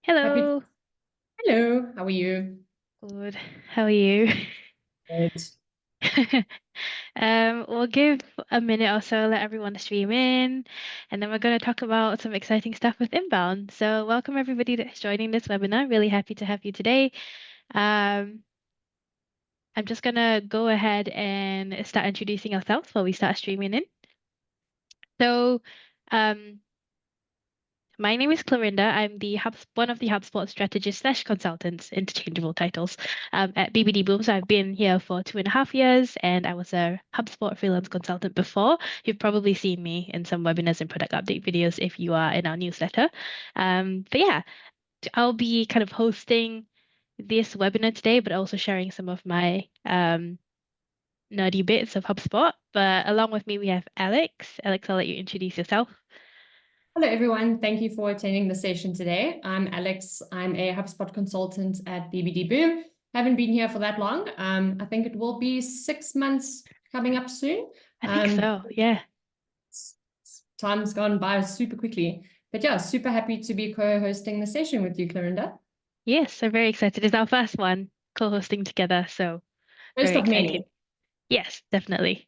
Happy. Hello. Hello, how are you? Good. How are you? Good. We'll give a minute or so, let everyone stream in, and then we're going to talk about some exciting stuff with inbound. So, welcome everybody that's joining this webinar. Really happy to have you today. Um, I'm just going to go ahead and start introducing ourselves while we start streaming in. So, um, my name is Clarinda. I'm one of the HubSpot strategists slash consultants, interchangeable titles, at BBD Boom. So I've been here for 2.5 years, and I was a HubSpot freelance consultant before. You've probably seen me in some webinars and product update videos if you are in our newsletter. But yeah, I'll be kind of hosting this webinar today, but also sharing some of my nerdy bits of HubSpot. But along with me, we have Alex. Alex, I'll let you introduce yourself. Hello, everyone. Thank you for attending the session today. I'm Alex. I'm a HubSpot consultant at BBD Boom. Haven't been here for that long. I think it will be 6 months coming up soon. I think so, yeah. Time's gone by super quickly. But yeah, super happy to be co-hosting the session with you, Clarinda. Yes, I'm very excited. It's our first one co-hosting together, so First very of excited. many. Yes, definitely.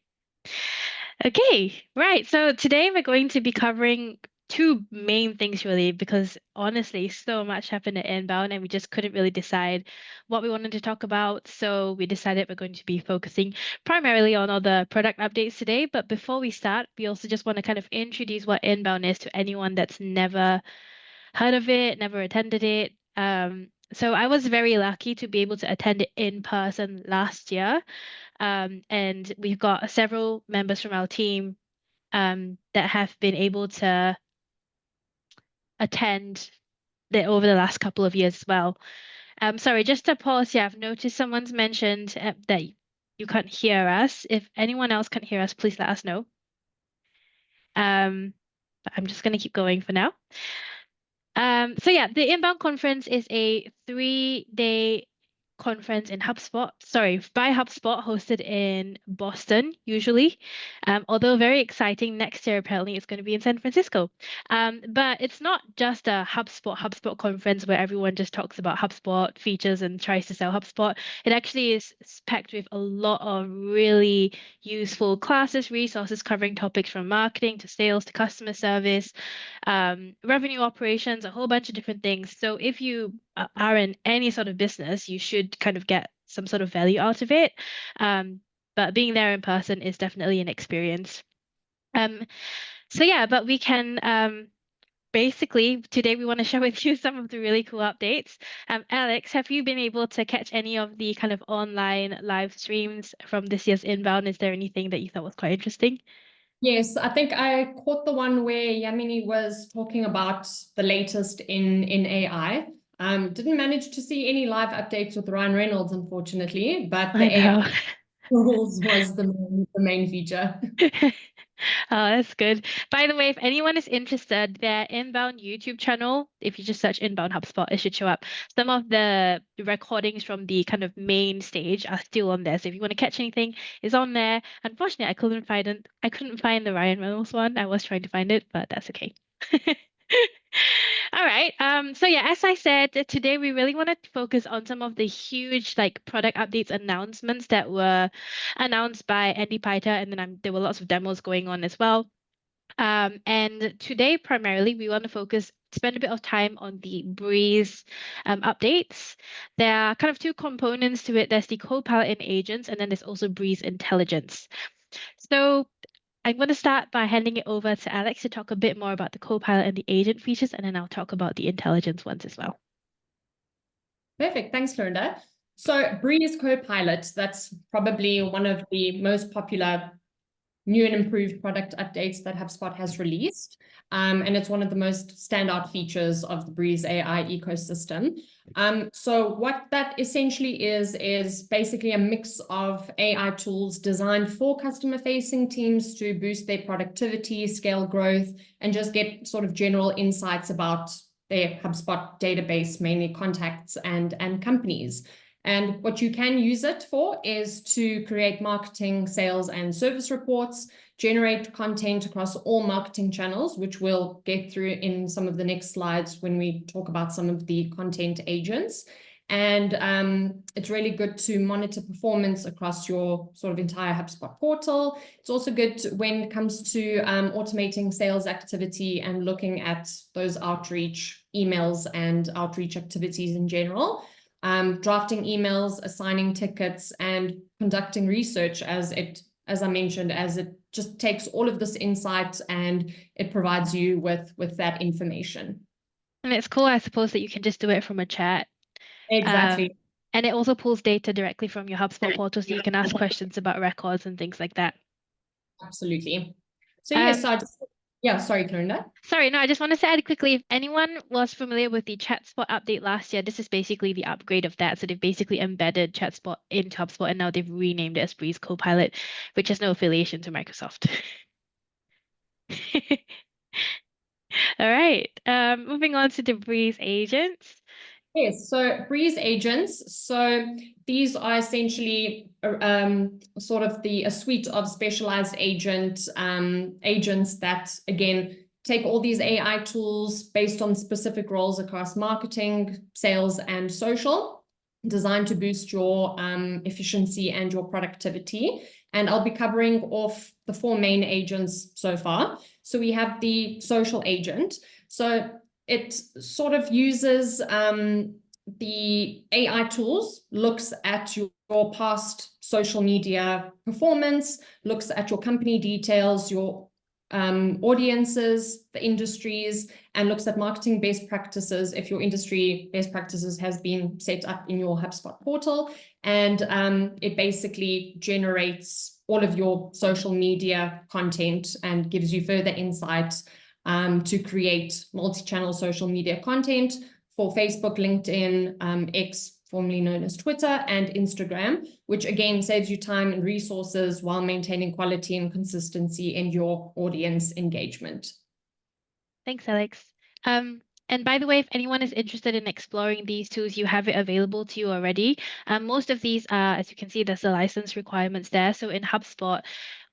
Okay, right. So today we're going to be covering two main things really, because honestly, so much happened at Inbound and we just couldn't really decide what we wanted to talk about. So we decided we're going to be focusing primarily on all the product updates today. But before we start, we also just want to kind of introduce what Inbound is to anyone that's never heard of it, never attended it. So I was very lucky to be able to attend it in person last year. And we've got several members from our team that have been able to attend it over the last couple of years as well. Sorry, just to pause here, I've noticed someone's mentioned that you can't hear us. If anyone else can't hear us, please let us know. But I'm just going to keep going for now. So yeah, the Inbound conference is a 3-day conference in HubSpot, sorry, by HubSpot, hosted in Boston, usually. Although very exciting, next year apparently it's going to be in San Francisco. But it's not just a HubSpot conference where everyone just talks about HubSpot features and tries to sell HubSpot. It actually is packed with a lot of really useful classes, resources covering topics from marketing to sales to customer service, revenue operations, a whole bunch of different things. So if you are in any sort of business, you should kind of get some sort of value out of it. But being there in person is definitely an experience. Um, so yeah, but we can basically today we want to share with you some of the really cool updates. Alex, have you been able to catch any of the kind of online live streams from this year's Inbound? Is there anything that you thought was quite interesting? Yes, I think I caught the one where Yamini was talking about the latest in AI. Didn't manage to see any live updates with Ryan Reynolds, unfortunately, but the I AI know. tools was the main feature. Oh, that's good. By the way, if anyone is interested, their Inbound YouTube channel, if you just search Inbound HubSpot, it should show up. Some of the recordings from the kind of main stage are still on there. So if you want to catch anything, it's on there. Unfortunately, I couldn't find the Ryan Reynolds one. I was trying to find it, but that's okay. All right. So yeah, as I said, today we really want to focus on some of the huge like product updates announcements that were announced by Andy Piter, and then there were lots of demos going on as well. And today, primarily, we want to spend a bit of time on the Breeze updates. There are kind of two components to it. There's the Copilot and agents, and then there's also Breeze Intelligence. So I'm going to start by handing it over to Alex to talk a bit more about the Copilot and the agent features, and then I'll talk about the intelligence ones as well. Perfect. Thanks, Florinda. So Breeze Copilot, that's probably one of the most popular new and improved product updates that HubSpot has released. And it's one of the most standout features of the Breeze AI ecosystem. So what that essentially is basically a mix of AI tools designed for customer-facing teams to boost their productivity, scale growth, and just get sort of general insights about their HubSpot database, mainly contacts and companies. And what you can use it for is to create marketing, sales, and service reports, generate content across all marketing channels, which we'll get through in some of the next slides when we talk about some of the content agents. And it's really good to monitor performance across your sort of entire HubSpot portal. It's also good when it comes to automating sales activity and looking at those outreach emails and outreach activities in general. Drafting emails, assigning tickets, and conducting research as I mentioned, as it just takes all of this insight and it provides you with that information. And it's cool, I suppose, that you can just do it from a chat. Exactly. And it also pulls data directly from your HubSpot portal, so you can ask questions about records and things like that. Absolutely. So yes, sorry, Clarinda. Sorry, no, I just wanted to add quickly, if anyone was familiar with the ChatSpot update last year, this is basically the upgrade of that. So they've basically embedded ChatSpot into HubSpot, and now they've renamed it as Breeze Copilot, which has no affiliation to Microsoft. All right, moving on to the Breeze agents. Yes, so Breeze agents. So these are essentially sort of a suite of specialized agents that, again, take all these AI tools based on specific roles across marketing, sales, and social, designed to boost your efficiency and your productivity. And I'll be covering off the 4 main agents so far. So we have the social agent. So it sort of uses the AI tools, looks at your past social media performance, looks at your company details, your audiences, the industries, and looks at marketing best practices if your industry best practices has been set up in your HubSpot portal. And it basically generates all of your social media content and gives you further insights to create multi-channel social media content for Facebook, LinkedIn, X, formerly known as Twitter, and Instagram, which again saves you time and resources while maintaining quality and consistency in your audience engagement. Thanks, Alex. And by the way, if anyone is interested in exploring these tools, you have it available to you already. Most of these are, as you can see, there's the license requirements there. So in HubSpot,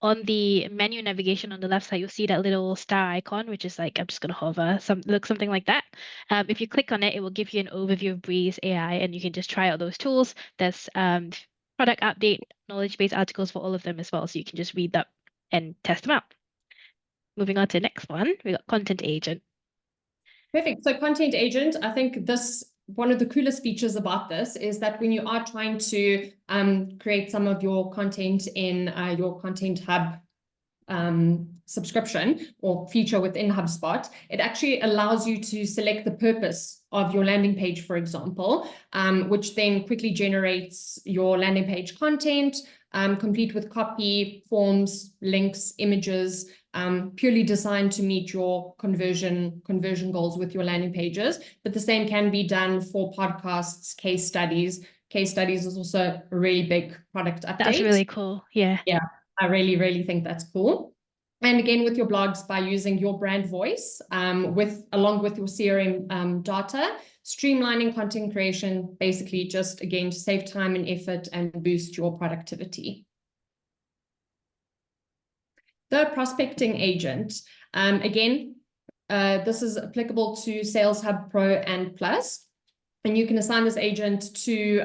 on the menu navigation on the left side, you'll see that little star icon, which is like, I'm just going to hover, something like that. If you click on it, it will give you an overview of Breeze AI, and you can just try out those tools. There's product update, knowledge-based articles for all of them as well. So you can just read that and test them out. Moving on to the next one, we got Content Agent. Perfect. So Content Agent, I think one of the coolest features about this is that when you are trying to create some of your content in your Content Hub subscription or feature within HubSpot, it actually allows you to select the purpose of your landing page, for example, which then quickly generates your landing page content, complete with copy, forms, links, images, purely designed to meet your conversion goals with your landing pages. But the same can be done for podcasts, case studies. Case studies is also a really big product update. That's really cool. Yeah. Yeah, I really, really think that's cool. And again, with your blogs, by using your brand voice, along with your CRM data, streamlining content creation, basically just, again, to save time and effort and boost your productivity. The prospecting agent, again, this is applicable to Sales Hub Pro and Plus. And you can assign this agent to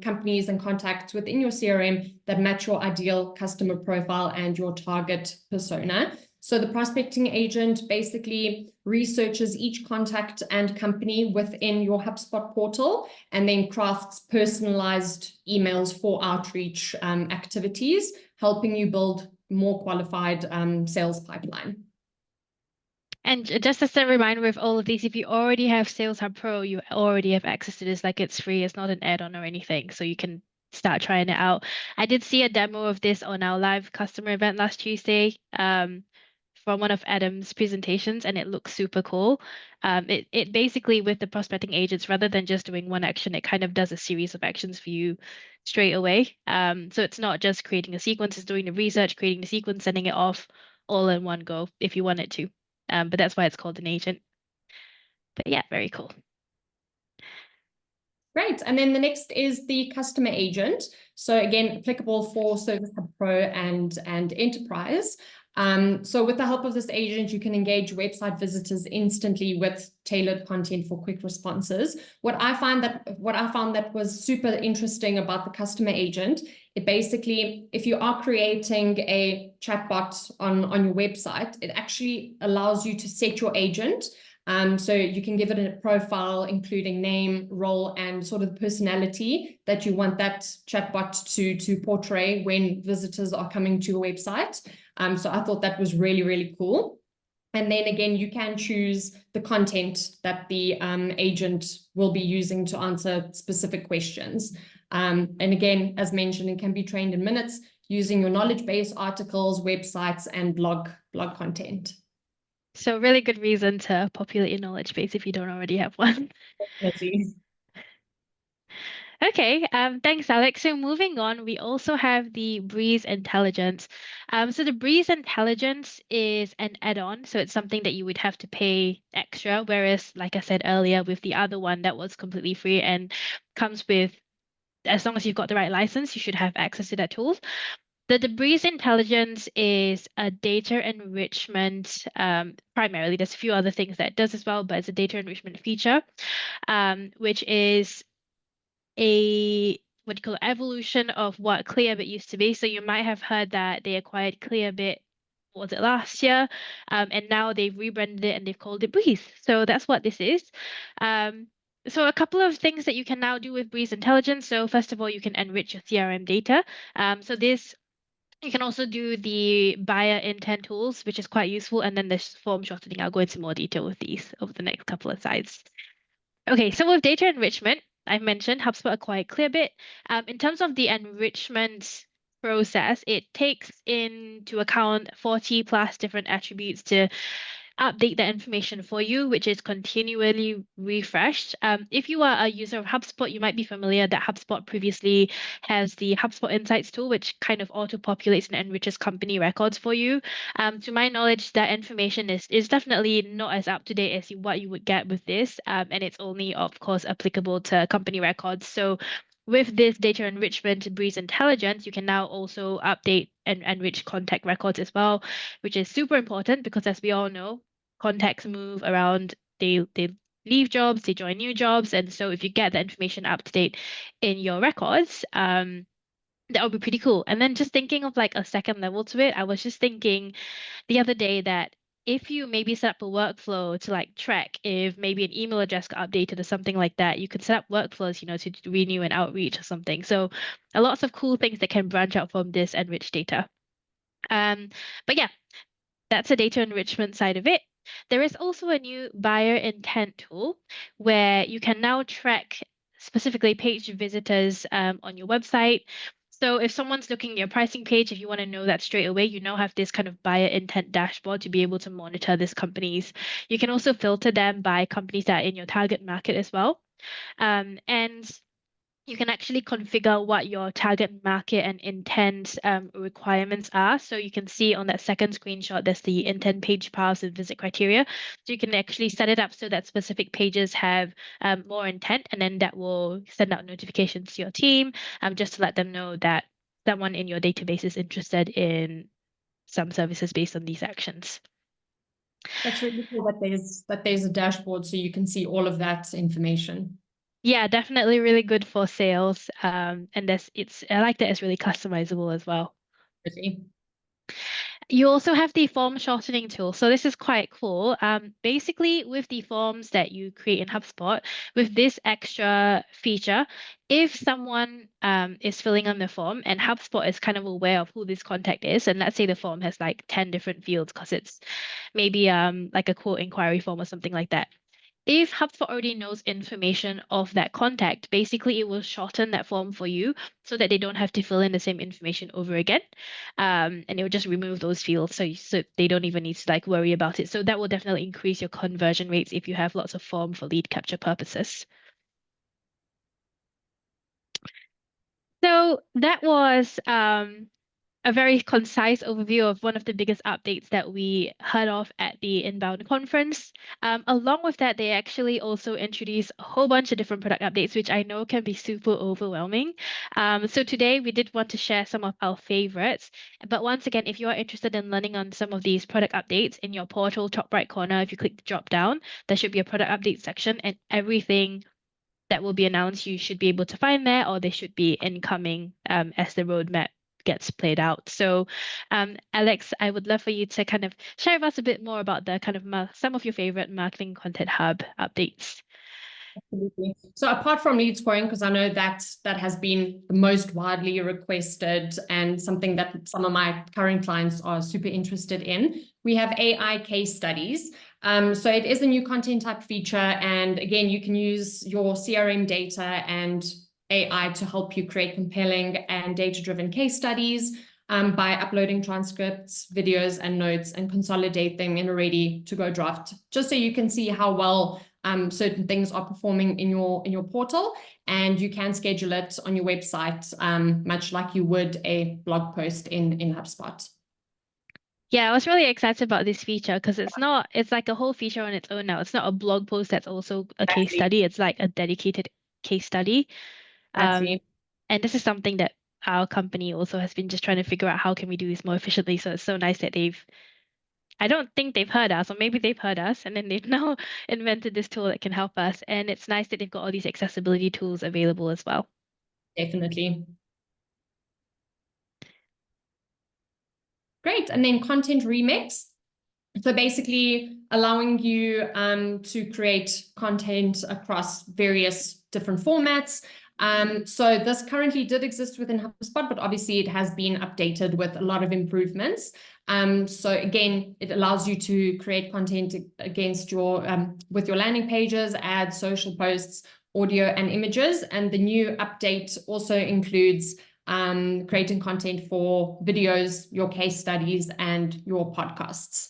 companies and contacts within your CRM that match your ideal customer profile and your target persona. So the prospecting agent basically researches each contact and company within your HubSpot portal and then crafts personalized emails for outreach activities, helping you build more qualified sales pipeline. And just as a reminder with all of these, if you already have Sales Hub Pro, you already have access to this. Like, it's free, it's not an add-on or anything, so you can start trying it out. I did see a demo of this on our live customer event last Tuesday from one of Adam's presentations, and it looks super cool. It basically, with the prospecting agents, rather than just doing one action, it kind of does a series of actions for you straight away. So it's not just creating a sequence, it's doing the research, creating the sequence, sending it off all in one go if you want it to. But that's why it's called an agent. But yeah, very cool. Great. And then the next is the customer agent. So again, applicable for Service Hub Pro and Enterprise. So with the help of this agent, you can engage website visitors instantly with tailored content for quick responses. What I found that was super interesting about the customer agent, it basically, if you are creating a chatbot on your website, it actually allows you to set your agent. So you can give it a profile, including name, role, and sort of the personality that you want that chatbot to portray when visitors are coming to your website. So I thought that was really, really cool. And then again, you can choose the content that the agent will be using to answer specific questions. And again, as mentioned, it can be trained in minutes using your knowledge base, articles, websites, and blog content. So really good reason to populate your knowledge base if you don't already have one. Definitely. Okay, thanks, Alex. So moving on, we also have the Breeze Intelligence. So the Breeze Intelligence is an add-on, so it's something that you would have to pay extra, whereas, like I said earlier, with the other one that was completely free and comes with, as long as you've got the right license, you should have access to that tool. The Breeze Intelligence is a data enrichment, primarily. There's a few other things that it does as well, but it's a data enrichment feature, which is a what do you call it, evolution of what Clearbit used to be. So you might have heard that they acquired Clearbit, what was it, last year? And now they've rebranded it and they've called it Breeze. So that's what this is. So a couple of things that you can now do with Breeze Intelligence. So first of all, you can enrich your CRM data. So this you can also do the buyer intent tools, which is quite useful. And then there's form shortening. I'll go into more detail with these over the next couple of slides. Okay, so with data enrichment, I've mentioned HubSpot acquired Clearbit. In terms of the enrichment process, it takes into account 40 plus different attributes to update the information for you, which is continually refreshed. If you are a user of HubSpot, you might be familiar that HubSpot previously has the HubSpot Insights tool, which kind of auto-populates and enriches company records for you. To my knowledge, that information is definitely not as up to date as what you would get with this, and it's only, of course, applicable to company records. So with this data enrichment Breeze Intelligence, you can now also update and enrich contact records as well, which is super important because, as we all know, contacts move around. They leave jobs, they join new jobs, and so if you get the information up to date in your records, that would be pretty cool. And then just thinking of like a second level to it, I was just thinking the other day that if you maybe set up a workflow to like track if maybe an email address got updated or something like that, you could set up workflows, to renew and outreach or something. So a lots of cool things that can branch out from this enriched data. But yeah, that's the data enrichment side of it. There is also a new buyer intent tool where you can now track specifically page visitors on your website. So if someone's looking at your pricing page, if you want to know that straight away, you now have this kind of buyer intent dashboard to be able to monitor these companies. You can also filter them by companies that are in your target market as well. And you can actually configure what your target market and intent requirements are. So you can see on that second screenshot, there's the intent page paths and visit criteria. So you can actually set it up so that specific pages have more intent, and then that will send out notifications to your team just to let them know that someone in your database is interested in some services based on these actions. That's really cool that there's a dashboard so you can see all of that information. Yeah, definitely really good for sales. And I like that it's really customizable as well. Pretty. You also have the form shortening tool. So this is quite cool. Basically, with the forms that you create in HubSpot, with this extra feature, if someone is filling on the form and HubSpot is kind of aware of who this contact is, and let's say the form has like 10 different fields because it's maybe like a quote inquiry form or something like that. If HubSpot already knows information of that contact, basically it will shorten that form for you so that they don't have to fill in the same information over again. And it will just remove those fields so they don't even need to like worry about it. So that will definitely increase your conversion rates if you have lots of form for lead capture purposes. So that was a very concise overview of one of the biggest updates that we heard of at the Inbound conference. Along with that, they actually also introduced a whole bunch of different product updates, which I know can be super overwhelming. So today we did want to share some of our favorites. But once again, if you are interested in learning on some of these product updates, in your portal top right corner, if you click the drop down, there should be a product update section, and everything that will be announced, you should be able to find there, or they should be incoming as the roadmap gets played out. So, Alex, I would love for you to kind of share with us a bit more about the kind of some of your favorite Marketing Content Hub updates. Absolutely. So apart from lead scoring, because I know that has been the most widely requested and something that some of my current clients are super interested in, we have AI case studies. So it is a new content type feature. And again, you can use your CRM data and AI to help you create compelling and data-driven case studies by uploading transcripts, videos, and notes, and consolidate them in a ready-to-go draft, just so you can see how well certain things are performing in your portal, and you can schedule it on your website, much like you would a blog post in HubSpot. Yeah, I was really excited about this feature because it's like a whole feature on its own now. It's not a blog post that's also a case study. It's like a dedicated case study. Exactly. And this is something that our company also has been just trying to figure out how can we do this more efficiently. So it's so nice that I don't think they've heard us, or maybe they've heard us, and then they've now invented this tool that can help us. And it's nice that they've got all these accessibility tools available as well. Definitely. Great. And then content remix. So basically allowing you to create content across various different formats. So this currently did exist within HubSpot, but obviously it has been updated with a lot of improvements. So again, it allows you to create content against your with your landing pages, ads, social posts, audio, and images. And the new update also includes creating content for videos, your case studies, and your podcasts.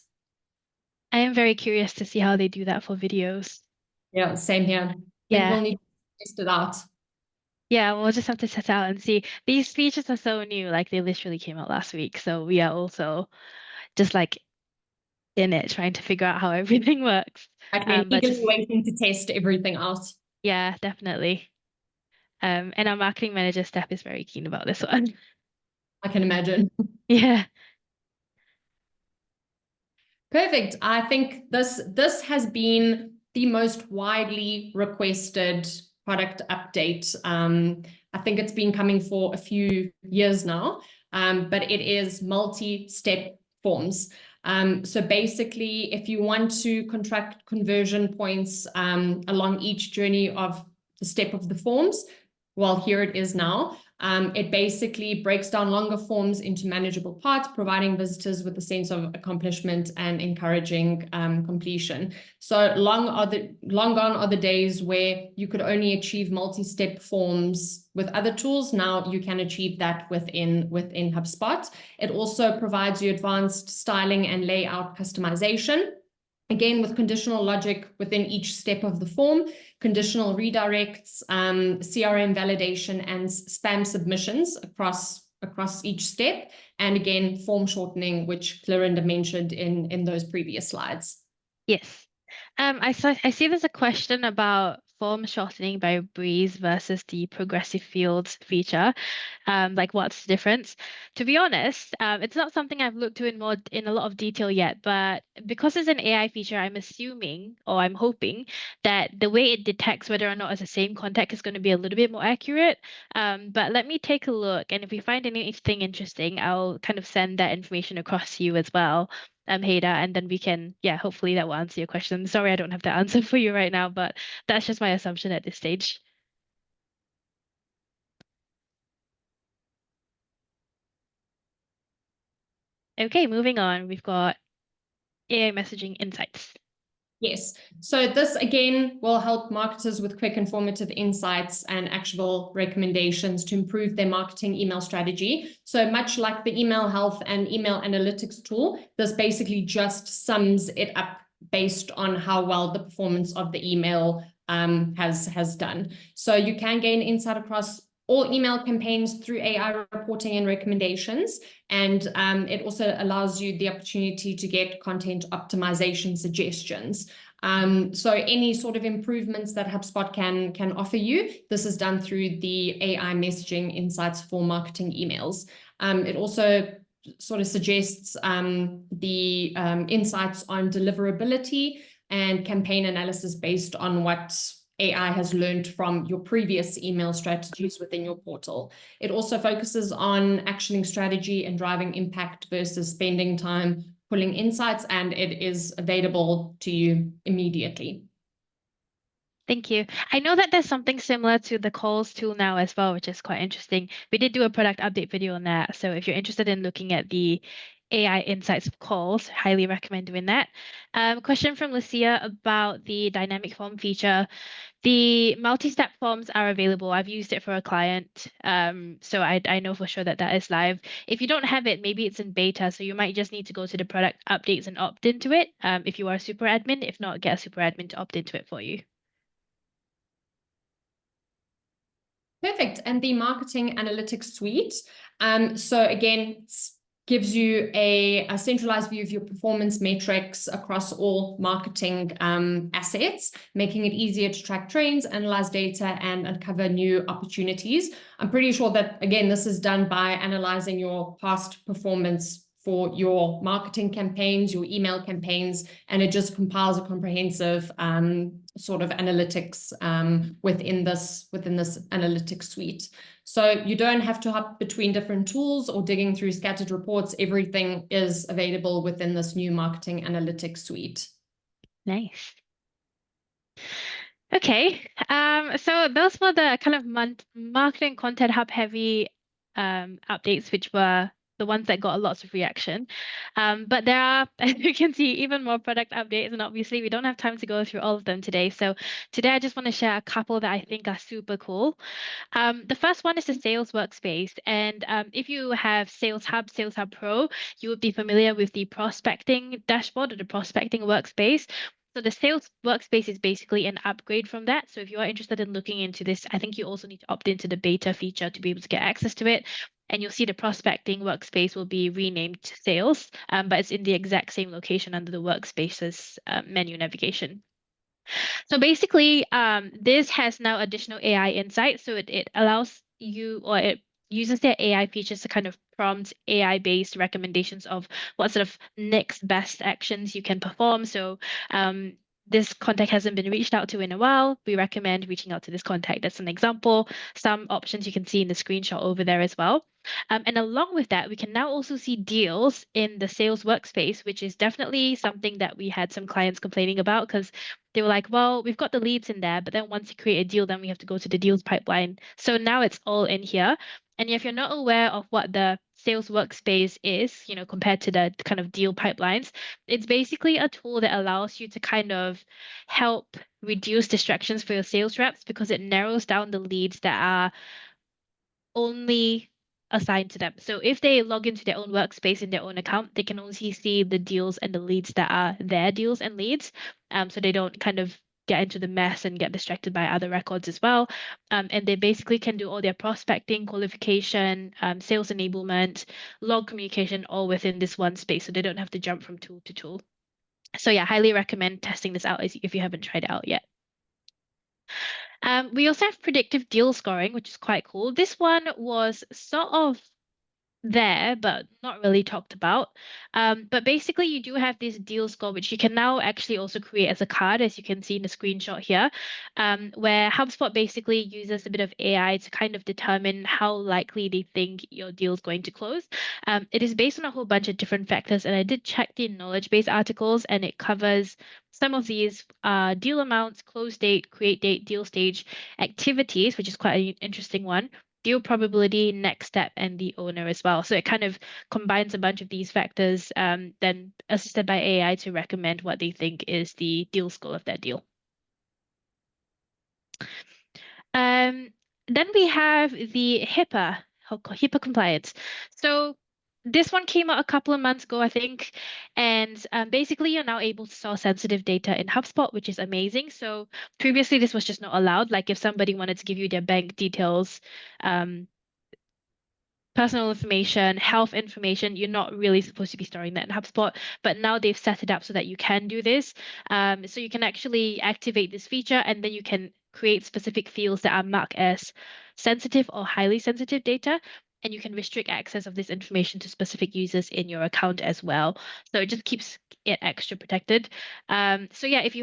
I am very curious to see how they do that for videos. Yeah, same here. Yeah. We'll need to test it out. Yeah, we'll just have to set out and see. These features are so new, like they literally came out last week. So we are also just like in it, trying to figure out how everything works. But Eagerly just waiting to test everything out. yeah, definitely. And our marketing manager Steph is very keen about this one. I can imagine. Yeah. Perfect. I think this has been the most widely requested product update. I think it's been coming for a few years now, but it is multi-step forms. So basically, if you want to contract conversion points along each journey of the step of the forms, well, here it is now. It basically breaks down longer forms into manageable parts, providing visitors with a sense of accomplishment and encouraging completion. So long gone are the days where you could only achieve multi-step forms with other tools. Now you can achieve that within HubSpot. It also provides you advanced styling and layout customization. Again, with conditional logic within each step of the form, conditional redirects, CRM validation, and spam submissions across each step. And again, form shortening, which Clarinda mentioned in those previous slides. Yes. I see there's a question about form shortening by Breeze versus the progressive fields feature. Like what's the difference? To be honest, it's not something I've looked to in a lot of detail yet, but because it's an AI feature, I'm assuming or I'm hoping that the way it detects whether or not it's the same contact is going to be a little bit more accurate. But let me take a look, and if we find anything interesting, I'll kind of send that information across to you as well. Hader, and then we can, yeah, hopefully that will answer your question. Sorry, I don't have the answer for you right now, but that's just my assumption at this stage. Okay, moving on. We've got AI messaging insights. Yes. So this, again, will help marketers with quick, informative insights and actionable recommendations to improve their marketing email strategy. So much like the email health and email analytics tool, this basically just sums it up based on how well the performance of the email has done. So you can gain insight across all email campaigns through AI reporting and recommendations. And it also allows you the opportunity to get content optimization suggestions. So any sort of improvements that HubSpot can offer you, this is done through the AI messaging insights for marketing emails. It also sort of suggests the insights on deliverability and campaign analysis based on what AI has learned from your previous email strategies within your portal. It also focuses on actioning strategy and driving impact versus spending time pulling insights, and it is available to you immediately. Thank you. I know that there's something similar to the calls tool now as well, which is quite interesting. We did do a product update video on that. So if you're interested in looking at the AI insights of calls, highly recommend doing that. Question from Lucia about the dynamic form feature. The multi-step forms are available. I've used it for a client, so I know for sure that that is live. If you don't have it, maybe it's in beta, so you might just need to go to the product updates and opt into it if you are a super admin. If not, get a super admin to opt into it for you. Perfect. And the marketing analytics suite. So again, gives you a centralized view of your performance metrics across all marketing assets, making it easier to track trends, analyze data, and uncover new opportunities. I'm pretty sure that, again, this is done by analyzing your past performance for your marketing campaigns, your email campaigns, and it just compiles a comprehensive sort of analytics within this analytics suite. So you don't have to hop between different tools or digging through scattered reports. Everything is available within this new marketing analytics suite. Nice. Okay, so those were the kind of marketing content hub heavy updates, which were the ones that got lots of reaction. But there are, as you can see, even more product updates, and obviously we don't have time to go through all of them today. So today I just want to share a couple that I think are super cool. The first one is the Sales Workspace, and if you have Sales Hub Pro, you would be familiar with the prospecting dashboard or the prospecting workspace. So the Sales Workspace is basically an upgrade from that. So if you are interested in looking into this, I think you also need to opt into the beta feature to be able to get access to it. And you'll see the prospecting workspace will be renamed to Sales, but it's in the exact same location under the Workspaces menu navigation. So basically, this has now additional AI insights. So it allows you, or it uses their AI features to kind of prompt AI-based recommendations of what sort of next best actions you can perform. So this contact hasn't been reached out to in a while. We recommend reaching out to this contact. That's an example. Some options you can see in the screenshot over there as well. And along with that, we can now also see deals in the Sales Workspace, which is definitely something that we had some clients complaining about because they were like, well, we've got the leads in there, but then once you create a deal, then we have to go to the deals pipeline. So now it's all in here. And if you're not aware of what the Sales Workspace is, compared to the kind of deal pipelines, it's basically a tool that allows you to kind of help reduce distractions for your sales reps because it narrows down the leads that are only assigned to them. So if they log into their own workspace in their own account, they can only see the deals and the leads that are their deals and leads. So they don't kind of get into the mess and get distracted by other records as well. And they basically can do all their prospecting, qualification, sales enablement, log communication, all within this one space. So they don't have to jump from tool to tool. So yeah, highly recommend testing this out if you haven't tried it out yet. We also have predictive deal scoring, which is quite cool. This one was sort of there, but not really talked about. But basically, you do have this deal score, which you can now actually also create as a card, as you can see in the screenshot here, where HubSpot basically uses a bit of AI to kind of determine how likely they think your deal is going to close. It is based on a whole bunch of different factors, and I did check the knowledge base articles, and it covers some of these deal amounts, close date, create date, deal stage, activities, which is quite an interesting one, deal probability, next step, and the owner as well. So it kind of combines a bunch of these factors, then assisted by AI to recommend what they think is the deal score of that deal. Then we have the HIPAA compliance. So this one came out a couple of months ago, I think. And basically, you're now able to store sensitive data in HubSpot, which is amazing. So previously, this was just not allowed. Like if somebody wanted to give you their bank details, um, personal information, health information, you're not really supposed to be storing that in HubSpot, but now they've set it up so that you can do this. So you can actually activate this feature and then you can create specific fields that are marked as sensitive or highly sensitive data. And you can restrict access of this information to specific users in your account as well. So it just keeps it extra protected. So yeah, if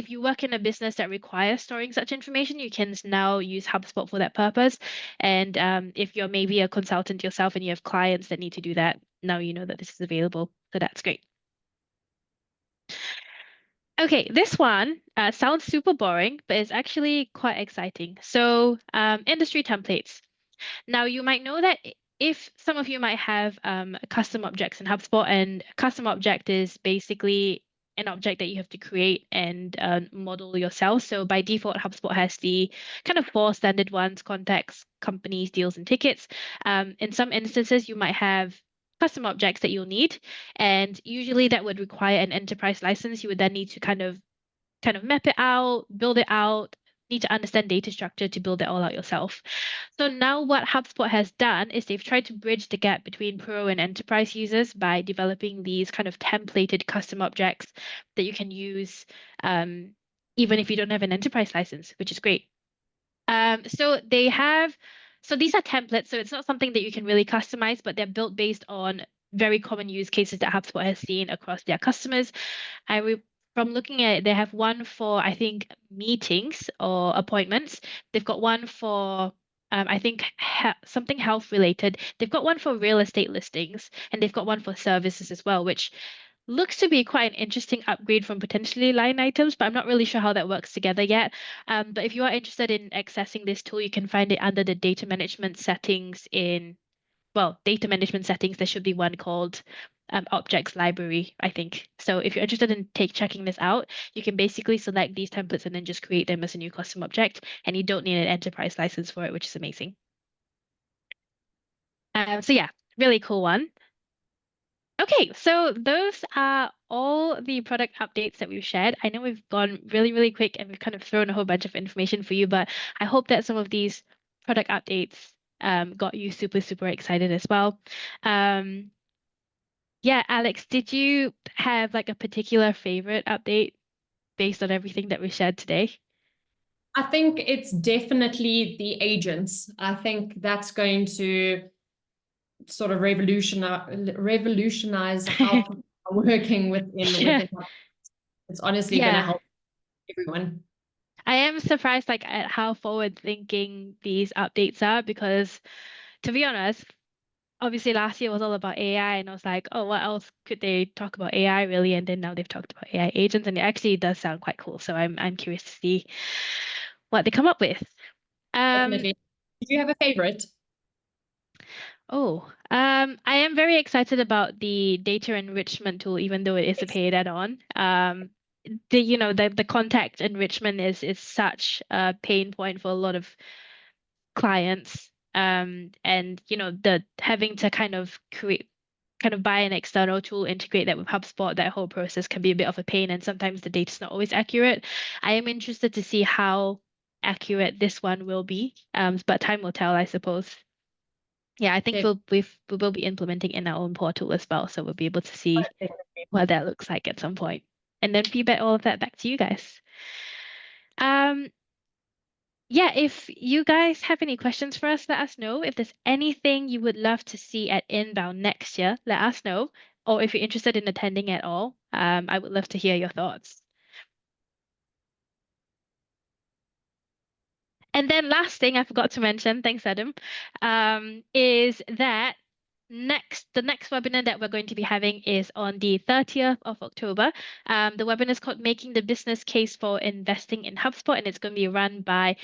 you work in a business that requires storing such information, you can now use HubSpot for that purpose. And if you're maybe a consultant yourself and you have clients that need to do that, now you know that this is available. So that's great. Okay, this one sounds super boring, but it's actually quite exciting. So, industry templates. Now, you might know that if some of you might have custom objects in HubSpot, and a custom object is basically an object that you have to create and model yourself. So by default, HubSpot has the kind of four standard ones: contacts, companies, deals, and tickets. In some instances, you might have custom objects that you'll need, and usually that would require an enterprise license. You would then need to kind of map it out, build it out, need to understand data structure to build it all out yourself. So now what HubSpot has done is they've tried to bridge the gap between pro and enterprise users by developing these kind of templated custom objects that you can use even if you don't have an enterprise license, which is great. So they have, so these are templates, so it's not something that you can really customize, but they're built based on very common use cases that HubSpot has seen across their customers. From looking at it, they have one for, I think, meetings or appointments. They've got one for, I think, something health related. They've got one for real estate listings, and they've got one for services as well, which looks to be quite an interesting upgrade from potentially line items, but I'm not really sure how that works together yet. But if you are interested in accessing this tool, you can find it under the data management settings data management settings. There should be one called objects library, I think. So if you're interested in checking this out, you can basically select these templates and then just create them as a new custom object, and you don't need an enterprise license for it, which is amazing. So yeah, really cool one. Okay, so those are all the product updates that we've shared. I know we've gone really, really quick and we've kind of thrown a whole bunch of information for you, but I hope that some of these product updates got you super, super excited as well. Yeah, Alex, did you have like a particular favorite update based on everything that we shared today? I think it's definitely the agents. I think that's going to sort of revolutionize how people are working within Yeah, within. It's honestly going to yeah. help everyone. I am surprised like at how forward thinking these updates are because to be honest, obviously last year was all about AI and I was like, oh, what else could they talk about AI really? And then now they've talked about AI agents and it actually does sound quite cool. So I'm curious to see what they come up with. Um, Definitely. Did you have a favorite? I am very excited about the data enrichment tool, even though it is a Yes. paid add-on. The contact enrichment is such a pain point for a lot of clients. And the having to kind of buy an external tool, integrate that with HubSpot, that whole process can be a bit of a pain, and sometimes the data's not always accurate. I am interested to see how accurate this one will be. But time will tell, I suppose. Yeah, I think we will be implementing in our own portal as well, so we'll be able to see Definitely. what that looks like at some point, and then feedback all of that back to you guys. Um, yeah, if you guys have any questions for us, let us know. If there's anything you would love to see at Inbound next year, let us know. Or if you're interested in attending at all, I would love to hear your thoughts. And then last thing I forgot to mention, thanks Adam, is that the next webinar that we're going to be having is on the 30th of October. The webinar is called Making the Business Case for Investing in HubSpot, and it's going to be run by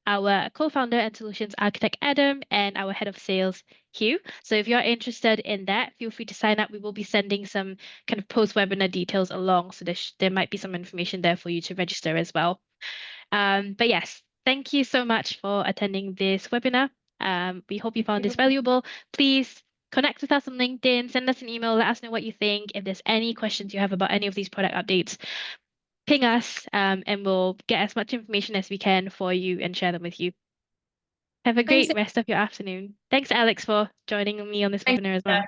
our co-founder and solutions architect Adam and our head of sales Hugh. So if you're interested in that, feel free to sign up. We will be sending some kind of post-webinar details along, so there might be some information there for you to register as well. But yes, thank you so much for attending this webinar. We hope you found this valuable. Please connect with us on LinkedIn, send us an email, let us know what you think. If there's any questions you have about any of these product updates, ping us, and we'll get as much information as we can for you and share them with you. Have a Thanks. great rest of your afternoon. Thanks, Alex, for joining me on this Thanks. webinar as well.